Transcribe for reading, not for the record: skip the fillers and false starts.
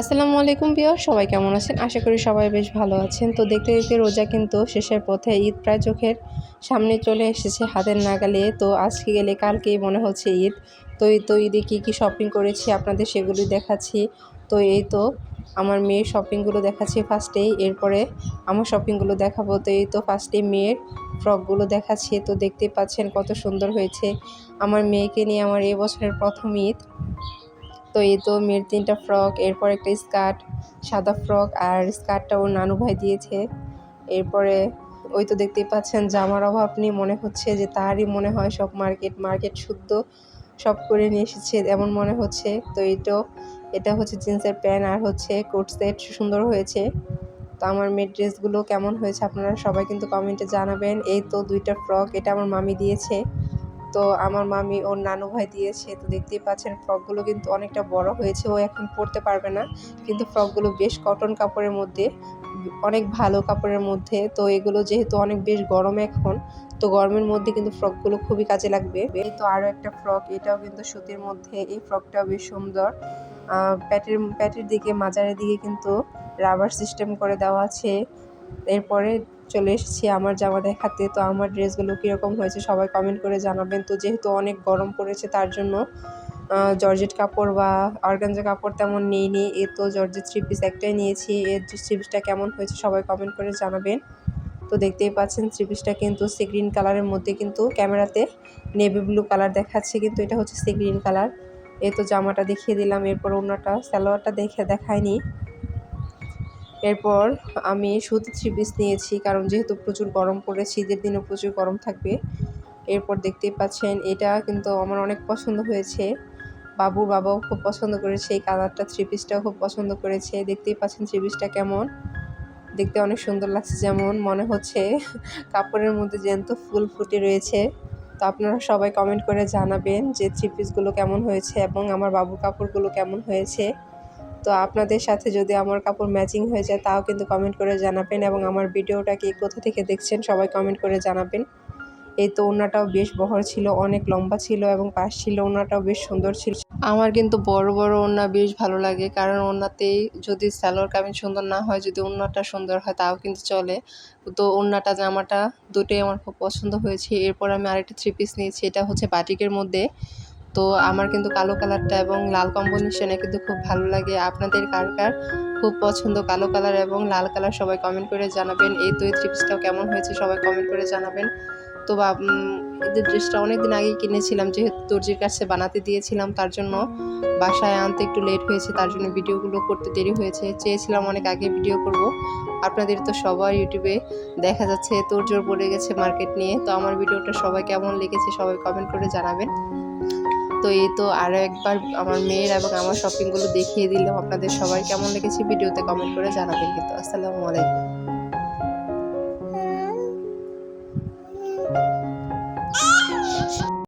আসসালামু আলাইকুম ভিউয়ার, সবাই কেমন আছেন? আশা করি সবাই বেশ ভালো আছেন। তো দেখতে দেখতে রোজা কিন্তু শেষের পথে, ঈদ প্রায় চোখের সামনে চলে এসেছে হাতের নাগালে। তো আজকে গেলে কালকেই মনে হচ্ছে ঈদ। তো ঈদে কী শপিং করেছি আপনাদের সেগুলি দেখাচ্ছি। তো এই তো আমার মেয়ের শপিংগুলো দেখাচ্ছি ফার্স্টেই, এরপরে আমার শপিংগুলো দেখাবো। তো এই তো ফার্স্টে মেয়ের ফ্রকগুলো দেখাচ্ছি। তো দেখতেই পাচ্ছেন কত সুন্দর হয়েছে। আমার মেয়েকে নিয়ে আমার এবছরের প্রথম ঈদ। তো এই তো মেয়ের ৩টা ফ্রক, এরপর একটা স্কার্ট, সাদা ফ্রক, আর স্কার্টটা ওর নানু ভাই দিয়েছে। এরপরে ওই তো দেখতেই পাচ্ছেন জামার অভাব নেই, মনে হচ্ছে যে তারই মনে হয় সব মার্কেট শুদ্ধ সব করে নিয়ে এসেছে এমন মনে হচ্ছে। তো এটা হচ্ছে জিন্সের প্যান্ট আর হচ্ছে কোট সেট, সুন্দর হয়েছে। তো আমার মেয়ের ড্রেসগুলো কেমন হয়েছে আপনারা সবাই কিন্তু কমেন্টে জানাবেন। এই তো 2টা ফ্রক, এটা আমার মামি দিয়েছে। তো আমার মামি ওর নানু ভাই দিয়েছে। তো দেখতেই পাচ্ছেন ফ্রকগুলো কিন্তু অনেকটা বড় হয়েছে, ও এখন পরতে পারবে না। কিন্তু ফ্রকগুলো বেশ কটন কাপড়ের মধ্যে, অনেক ভালো কাপড়ের মধ্যে। তো এগুলো যেহেতু অনেক বেশ গরম এখন, তো গরমের মধ্যে কিন্তু ফ্রকগুলো খুবই কাজে লাগবে। এই তো আরও একটা ফ্রক, এটাও কিন্তু সুতির মধ্যে। এই ফ্রকটাও বেশ সুন্দর। প্যাটের দিকে, মাজারের দিকে কিন্তু রাবার সিস্টেম করে দেওয়া আছে। এরপরে চলে এসেছি আমার জামা দেখাতে। তো আমার ড্রেসগুলো কীরকম হয়েছে সবাই কমেন্ট করে জানাবেন। তো যেহেতু অনেক গরম পড়েছে তার জন্য জর্জেট কাপড় বা অর্গানজা কাপড় তেমন নিইনি। তো জর্জেট 3 পিস একটাই নিয়েছি। এর 3 পিসটা কেমন হয়েছে সবাই কমেন্ট করে জানাবেন। তো দেখতেই পাচ্ছেন 3 পিসটা কিন্তু সি গ্রিন কালারের মধ্যে, কিন্তু ক্যামেরাতে নেভি ব্লু কালার দেখাচ্ছে, কিন্তু এটা হচ্ছে সি গ্রিন কালার। এই তো জামাটা দেখিয়ে দিলাম। এরপর ওড়নাটা, সালোয়ারটা দেখাইনি। এরপর আমি সুতি 3 পিস নিয়েছি, কারণ যেহেতু প্রচুর গরম পড়েছে, ঈদের দিনও প্রচুর গরম থাকবে। এরপর দেখতেই পাচ্ছেন এটা কিন্তু আমার অনেক পছন্দ হয়েছে। বাবুর বাবাও খুব পছন্দ করেছে এই কালারটা, 3 পিসটাও খুব পছন্দ করেছে। দেখতেই পাচ্ছেন 3 পিসটা কেমন, দেখতে অনেক সুন্দর লাগছে, যেমন মনে হচ্ছে কাপড়ের মধ্যে জ্যান্ত ফুল ফুটে রয়েছে। তো আপনারা সবাই কমেন্ট করে জানাবেন যে 3 পিসগুলো কেমন হয়েছে এবং আমার বাবুর কাপড়গুলো কেমন হয়েছে। তো আপনাদের সাথে যদি আমার কাপড় ম্যাচিং হয়ে যায় তাও কিন্তু কমেন্ট করে জানাবেন, এবং আমার ভিডিওটা কে কোথা থেকে দেখছেন সবাই কমেন্ট করে জানাবেন। এই তো ওড়নাটাও বেশ বহর ছিল, অনেক লম্বা ছিল এবং পাশ ছিল, ওড়নাটাও বেশ সুন্দর ছিল। আমার কিন্তু বড় ওড়না বেশ ভালো লাগে, কারণ ওড়নাতেই যদি সালোয়ার কামিজ সুন্দর না হয়, যদি ওড়নাটা সুন্দর হয় তাও কিন্তু চলে। তো ওড়নাটা, জামাটা দুটোই আমার খুব পছন্দ হয়েছে। এরপর আমি আরেকটা 3 পিস নিয়েছি, এটা হচ্ছে বাটিকের মধ্যে। তো আমার কিন্তু কালো কালারটা এবং লাল কম্বিনেশনে কিন্তু খুব ভালো লাগে। আপনাদের কার কার খুব পছন্দ কালো কালার এবং লাল কালার সবাই কমেন্ট করে জানাবেন। এই তো এই 3 পিসটাও কেমন হয়েছে সবাই কমেন্ট করে জানাবেন। তো ঈদের ড্রেসটা অনেকদিন আগেই কিনেছিলাম, যেহেতু দর্জির কাছে বানাতে দিয়েছিলাম, তার জন্য বাসায় আনতে একটু লেট হয়েছে, তার জন্য ভিডিওগুলো করতে দেরি হয়েছে। চেয়েছিলাম অনেক আগে ভিডিও করব। আপনাদের তো সবার ইউটিউবে দেখা যাচ্ছে তোড়জোড় পড়ে গেছে মার্কেট নিয়ে। তো আমার ভিডিওটা সবাই কেমন লেগেছে সবাই কমেন্ট করে জানাবেন। তো এই তো আরও একবার আমার মেয়ের এবং আমার শপিংগুলো দেখিয়ে দিলাম। আপনাদের সবার কেমন লেগেছে ভিডিওতে কমেন্ট করে জানাবেন কিন্তু। আসসালামু আলাইকুম।